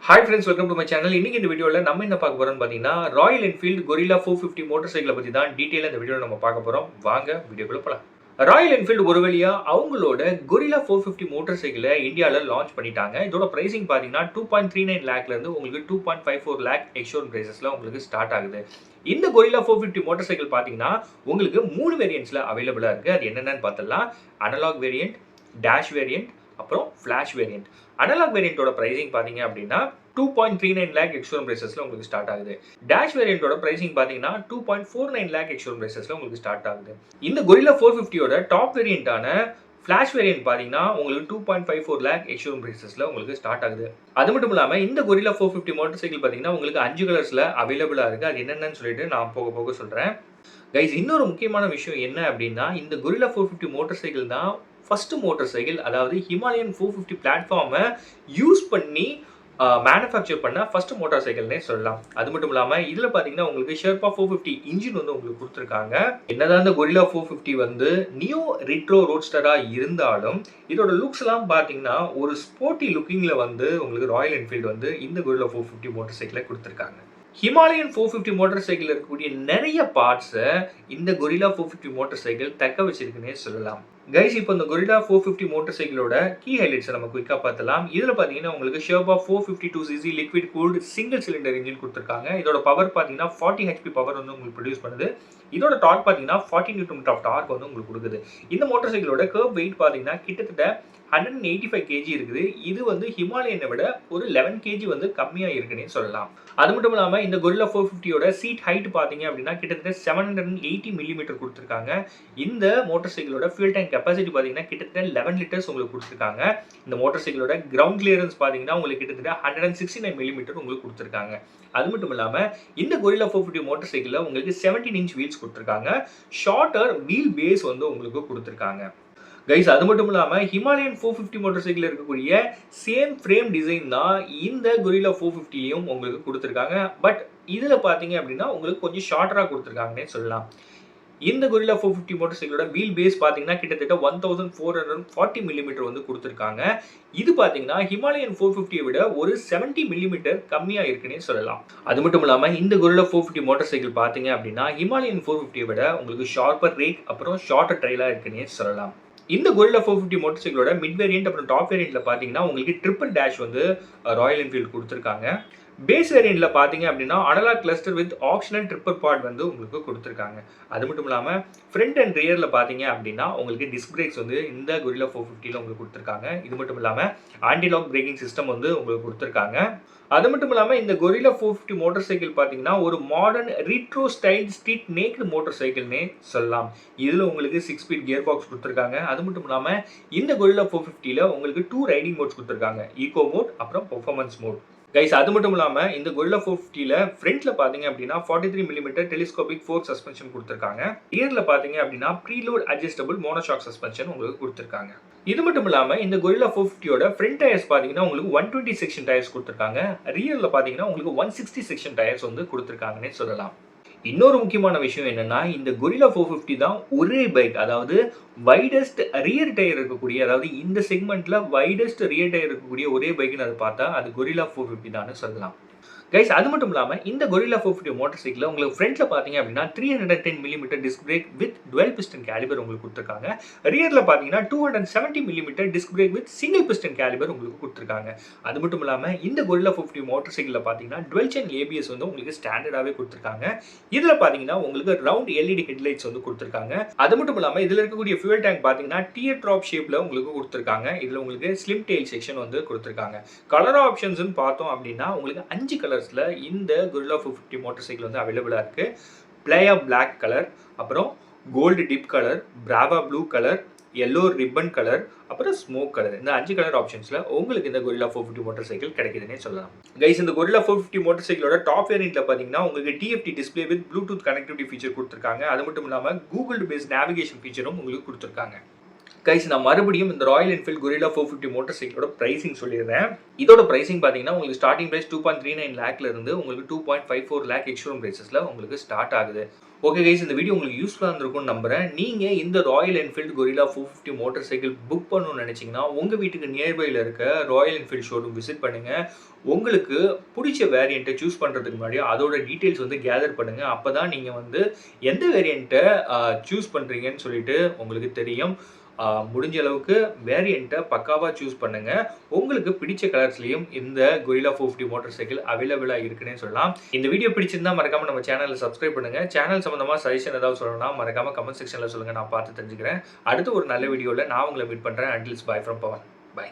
Hi friends, welcome to my channel. இன்னைக்கு இந்த வீடியோல நம்ம என்ன பார்க்க போறோம்னு பாத்தீங்கன்னா ராயல் என்ஃபீல்ட் கொரில்லா 450 மோட்டார் சைக்கிளை பத்தி தான் டீடைலா இந்த வீடியோல நம்ம பார்க்க போறோம். வாங்க வீடியோக்குள்ள போலாம். ராயல் என்ஃபீல்ட் ஒரு வழியா அவங்களோட கொரில்லா 450 மோட்டார் சைக்கிளை இந்தியால லான்ச் பண்ணிட்டாங்க. இதோட பிரைசிங் பாத்தீங்கன்னா 2.39 லாக்ல இருந்து உங்களுக்கு 2.54 லாக் எக்ஸ்ஷோரூம் பிரைசஸ்ல உங்களுக்கு ஸ்டார்ட் ஆகுது. இந்த கொரில்லா 450 மோட்டார் சைக்கிள் பாத்தீங்கன்னா உங்களுக்கு 3 வேரியன்ட்ஸ்ல அவைலபிளா இருக்கு. அது என்னென்னு பார்த்தலாம். அனலாக் வேரியன்ட், டேஷ் வேரியன்ட், அப்புறம் ஃபிளாஷ் வேரியன்ட். அனலாக் வேரியன்ட்டோட பிரைசிங் பாத்தீங்க அப்படின்னா 2.39 லாக் எக்ஸ்ஷோரூம் பிரைசஸ்ல உங்களுக்கு ஸ்டார்ட் ஆகுது. டேஷ் வேரியன்ட்டோட பிரைசிங் பாத்தீங்கன்னா 2.49 லாக் எக்ஸ்ஷோரூம் பிரைசஸ்ல உங்களுக்கு ஸ்டார்ட் ஆகுது. இந்த கொரில்லா 450யோட டாப் வேரியன்ட்டான ஃபிளாஷ் வேரியன்ட் பாத்தீங்கன்னா உங்களுக்கு 2.54 லாக் எக்ஸ்ஷோரூம் பிரைசஸ்ல உங்களுக்கு ஸ்டார்ட் ஆகுது. அது மட்டும் இல்லாம இந்த கொரில்லா 450 மோட்டார் சைக்கிள் பாத்தீங்கன்னா உங்களுக்கு 5 கலர்ஸ்ல அவைலபிளா இருக்கு. அது என்னென்னு சொல்லிட்டு நான் போக போக சொல்றேன். கைஸ், இன்னொரு முக்கியமான விஷயம் என்ன அப்படின்னா இந்த கொரில்லா 450 மோட்டார் சைக்கிள் தான் ஃபர்ஸ்ட் மோட்டார் சைக்கிள், அதாவது ஹிமாலயன் 450 பிளாட்ஃபார்மை யூஸ் பண்ணி மேனுஃபேக்சர் பண்ண ஃபர்ஸ்ட் மோட்டார் சைக்கிள்னே சொல்லலாம். அது மட்டும் இல்லாமல் இதில் பார்த்தீங்கன்னா உங்களுக்கு ஷெர்பா 450 இன்ஜின் வந்து உங்களுக்கு கொடுத்துருக்காங்க. என்னதான் இந்த கொரில்லா 450 வந்து நியோ ரிட்ரோ ரோட்ஸ்டராக இருந்தாலும் இதோட லுக்ஸ் எல்லாம் பார்த்தீங்கன்னா ஒரு ஸ்போர்ட்டி லுக்கிங்கில் வந்து உங்களுக்கு ராயல் என்ஃபீல்டு வந்து இந்த கொரில்லா 450 மோட்டார் சைக்கிளை கொடுத்துருக்காங்க. ஹிமாலயன் 450 மோட்டார் சைக்கிள் இருக்கக்கூடிய நிறைய பார்ட்ஸை இந்த கொரில்லா 450 மோட்டார் சைக்கிள் தக்க வச்சிருக்குன்னே சொல்லலாம். கைஸ், இப்போ இந்த கொரில்லா 450 மோட்டார் சைக்கிளோட கீ ஹைலைட்ஸை நம்ம குயிக்காக பார்த்தலாம். இதில் பார்த்தீங்கன்னா உங்களுக்கு Sherpa 452cc liquid cooled single cylinder engine கொடுத்துருக்காங்க. இதோட பவர் பார்த்தீங்கன்னா 40 HP பவர் வந்து உங்களுக்கு ப்ரொடியூஸ் பண்ணுது. இதோட டார்க் பார்த்தீங்கன்னா 40 நியூட்டன் ஆஃப் டார்க் வந்து உங்களுக்கு கொடுக்குது. இந்த மோட்டார் சைக்கிளோட கர்வ் வெயிட் பார்த்தீங்கன்னா கிட்டத்தட்ட 185 kg இருக்குது. இது வந்து ஹிமாலயனை விட ஒரு 11 kg வந்து கம்மியாக இருக்குன்னே சொல்லலாம். அது மட்டும் இல்லாமல் இந்த கொரில்லா 450யோட சீட் ஹைட் பார்த்தீங்க அப்படின்னா கிட்டத்தட்ட 780 மில்லிமீட்டர் கொடுத்துருக்காங்க. இந்த மோட்டார் சைக்கிளோட ஃபியூல் டேங்க் கெப்பாசிட்டி பார்த்தீங்கன்னா கிட்டத்தட்ட 11 லிட்டர்ஸ் உங்களுக்கு கொடுத்துருக்காங்க. இந்த மோட்டார் சைக்கிளோட கிரவுண்ட் கிளியரன்ஸ் பார்த்தீங்கன்னா உங்களுக்கு கிட்டத்தட்ட 169 மில்லிமீட்டர் உங்களுக்கு கொடுத்துருக்காங்க. அது மட்டும் இல்லாமல் இந்த கொரில்லா 450 மோட்டார் சைக்கிளில் உங்களுக்கு 17 இன்ச் வீல்ஸ் கொடுத்துருக்காங்க. ஷார்ட்டர் வீல் பேஸ் வந்து உங்களுக்கு கொடுத்துருக்காங்க. கைஸ், அது மட்டும் இல்லாமல் ஹிமாலயன் 450 மோட்டார் சைக்கிள் இருக்கக்கூடிய சேம் ஃப்ரேம் டிசைன் தான் இந்த கொரில்லா 450லையும் உங்களுக்கு கொடுத்துருக்காங்க. பட் இதில் பார்த்தீங்க அப்படின்னா உங்களுக்கு கொஞ்சம் ஷார்ட்டராக கொடுத்துருக்காங்கன்னே சொல்லலாம். இந்த கொரில்லா 450 மோட்டார் சைக்கிளோட வீல் பேஸ் பார்த்தீங்கன்னா கிட்டத்தட்ட 1440 மில்லிமீட்டர் வந்து கொடுத்துருக்காங்க. இது பார்த்தீங்கன்னா ஹிமாலயன் 450 விட ஒரு 70 மில்லிமீட்டர் கம்மியாக இருக்குன்னே சொல்லலாம். அது மட்டும் இல்லாமல் இந்த கொரில்லா 450 மோட்டார் சைக்கிள் பார்த்தீங்க அப்படின்னா ஹிமாலயன் 450 விட உங்களுக்கு ஷார்ப்பர் ரேக் அப்புறம் ஷார்ட்டர் ட்ரைலாக இருக்குன்னே சொல்லலாம். இந்த கொரில்லா 450 மோட்டார் சைக்கிளோட மிட் வேரியன்ட் அப்புறம் டாப் வேரியன்ட்ல பார்த்தீங்கன்னா உங்களுக்கு ட்ரிபிள் டேஷ் வந்து ராயல் என்ஃபீல்டு கொடுத்துருக்காங்க. பேஸ் வேரியன்ட்ல பார்த்தீங்க அப்படின்னா analogue cluster with optional tripper pod வந்து உங்களுக்கு கொடுத்துருக்காங்க. அது மட்டும் இல்லாமல் ஃப்ரண்ட் அண்ட் ரியரில் பார்த்தீங்க அப்படின்னா உங்களுக்கு டிஸ்க் பிரேக்ஸ் வந்து இந்த கொரில்லா 450ல உங்களுக்கு கொடுத்துருக்காங்க. இது மட்டும் இல்லாமல் ஆன்டி லாக் பிரேக்கிங் சிஸ்டம் வந்து உங்களுக்கு கொடுத்துருக்காங்க. அது மட்டும் இல்லாமல் இந்த கொரில்லா 450 மோட்டார் சைக்கிள் பார்த்தீங்கன்னா ஒரு modern retro style street naked motor சைக்கிள்னே சொல்லலாம். இதில் உங்களுக்கு 6 ஸ்பீட் கியர் பாக்ஸ் கொடுத்துருக்காங்க. அது மட்டும் இல்லாமல் இந்த கொரில்லா 450ல உங்களுக்கு 2 ரைடிங் மோட்ஸ் கொடுத்துருக்காங்க, ஈகோ மோட் அப்புறம் பெர்ஃபார்மன்ஸ் மோட். கைஸ், அது மட்டும் இல்லாமல் இந்த கொரில்லா 450ல ஃப்ரண்ட்ல பார்த்தீங்க அப்படின்னா 43 மில்லிமீட்டர் டெலிஸ்கோபிக் ஃபோர்க் சஸ்பென்ஷன் கொடுத்துருக்காங்க. ரியர்ல பார்த்தீங்க அப்படின்னா ப்ரீலோட் அட்ஜஸ்டபிள் மோனோஷாக் சஸ்பென்ஷன் உங்களுக்கு கொடுத்துருக்காங்க. இது மட்டும் இல்லாமல் இந்த கொரில்லா 450யோட ஃப்ரண்ட் டயர்ஸ் பார்த்தீங்கன்னா உங்களுக்கு 120 செக்ஷன் டயர்ஸ் கொடுத்துருக்காங்க. ரியர்ல பார்த்தீங்கன்னா உங்களுக்கு 160 செக்ஷன் டயர்ஸ் வந்து கொடுத்துருக்காங்கன்னே சொல்லலாம். இன்னொரு முக்கியமான விஷயம் என்னன்னா இந்த கொரில்லா 450 தான் ஒரே பைக், அதாவது வைடஸ்ட் ரியர் டயர் இருக்கக்கூடிய, அதாவது இந்த செக்மெண்ட்ல வைடஸ்ட் ரியர் டயர் இருக்கக்கூடிய ஒரே பைக்னு அதை பார்த்தா அது கொரில்லா 450 தான் சொல்லலாம். கைஸ், அது மட்டும் இல்லாமல் இந்த கொரில்லா 450 மோட்டார் சைக்கிள் உங்களுக்கு ஃப்ரண்ட்ல பார்த்தீங்க அப்படின்னா 310 millimetre disc brake with twelve piston calibre உங்களுக்கு கொடுத்துருக்காங்க. ரியர்ல பார்த்தீங்கன்னா 270 millimetre disc brake with single piston calibre உங்களுக்கு கொடுத்துருக்காங்க. அது மட்டும் இல்லாமல் இந்த கொரில்லா 450 மோட்டார் சைக்கிளில் பார்த்தீங்கன்னா டுவெல் சேன் ஏபிஎஸ் வந்து உங்களுக்கு ஸ்டாண்டர்டாகவே கொடுத்துருக்காங்க. இதில் பார்த்தீங்கன்னா உங்களுக்கு ரவுண்ட் எல்இடி ஹெட்லைட்ஸ் வந்து கொடுத்துருக்காங்க. அது மட்டும் இல்லாமல் இதில் இருக்கக்கூடிய ஃபியூல் டேங்க் பார்த்தீங்கன்னா டியர் ட்ராப் ஷேப்பில் உங்களுக்கு கொடுத்துருக்காங்க. இதில் உங்களுக்கு ஸ்லிம் டெயில் செக்ஷன் வந்து கொடுத்துருக்காங்க. கலர் ஆப்ஷன்ஸ்னு பார்த்தோம் அப்படின்னா உங்களுக்கு 5 கலர்ஸ்ல இந்த கொரில்லா 450 மோட்டார் சைக்கிள் வந்து அவைலபிளா இருக்கு. பிளேயா பிளாக் கலர், அப்புறம் gold dip colour, Brava blue colour, yellow ribbon colour, அப்புறம் ஸ்மோக் கலர். இந்த 5 கலர் ஆப்ஷன்ஸ்ல உங்களுக்கு இந்த கொரில்லா 450 மோட்டார் சைக்கிள் கிடைக்குதுன்னே சொல்லலாம். கைஸ், இந்த கொரில்லா 450 மோட்டார் சைக்கிளோட டாப் வேரியன்ட்ல பாத்தீங்கன்னா உங்களுக்கு TFT display with Bluetooth connectivity feature கொடுத்துருக்காங்க. அது மட்டும் இல்லாமல் கூகுள் பேஸ்ட் நேவிகேஷன் ஃபீச்சரும் உங்களுக்கு கொடுத்துருக்காங்க. கைஸ், நான் மறுபடியும் இந்த ராயல் என்ஃபீல்ட் கொரில்லா 450 மோட்டார் சைக்கிளோட பிரைசிங் சொல்லிடுறேன். இதோட பிரைசிங் பார்த்தீங்கன்னா உங்களுக்கு ஸ்டார்டிங் பிரைஸ் 2.39 லாக்ல இருந்து உங்களுக்கு 2.54 லாக் எக்ஸ்ஷோரூம் பிரைசஸ்ல உங்களுக்கு ஸ்டார்ட் ஆகுது. ஓகே கைஸ், இந்த வீடியோ உங்களுக்கு யூஸ்ஃபுல்லாக இருந்திருக்கும்னு நம்புறேன். நீங்கள் இந்த Royal Enfield Gorilla 450 motor cycle book பண்ணணும்னு நினச்சிங்கன்னா உங்கள் வீட்டுக்கு நியர்பையில் இருக்க ராயல் என்ஃபீல்டு ஷோரூம் விசிட் பண்ணுங்கள். உங்களுக்கு பிடிச்ச வேரியண்ட்டை சூஸ் பண்ணுறதுக்கு முன்னாடி அதோட டீட்டெயில்ஸ் வந்து கேதர் பண்ணுங்கள். அப்போ தான் நீங்கள் வந்து எந்த வேரியண்ட்டை சூஸ் பண்ணுறீங்கன்னு சொல்லிட்டு உங்களுக்கு தெரியும். முடிஞ்ச அளவுக்கு வேரியண்ட்டை பக்காவாக சூஸ் பண்ணுங்கள். உங்களுக்கு பிடிச்ச கலர்ஸ்லையும் இந்த கொரில்லா 450 மோட்டார் சைக்கிள் அவைலபிளாக இருக்குன்னே சொல்லலாம். இந்த வீடியோ பிடிச்சிருந்தா மறக்காமல் நம்ம சேனலை சப்ஸ்கிரைப் பண்ணுங்கள். சேனல் சம்மந்தமாக சஜஷன் ஏதாவது சொல்லணும்னா மறக்காமல் கமெண்ட் செக்ஷனில் சொல்லுங்கள். நான் பார்த்து தெரிஞ்சுக்கிறேன். அடுத்து ஒரு நல்ல வீடியோவில் நான் உங்களை மீட் பண்ணுறேன். அண்டில்ஸ் பை ஃப்ரம் பவன். பை.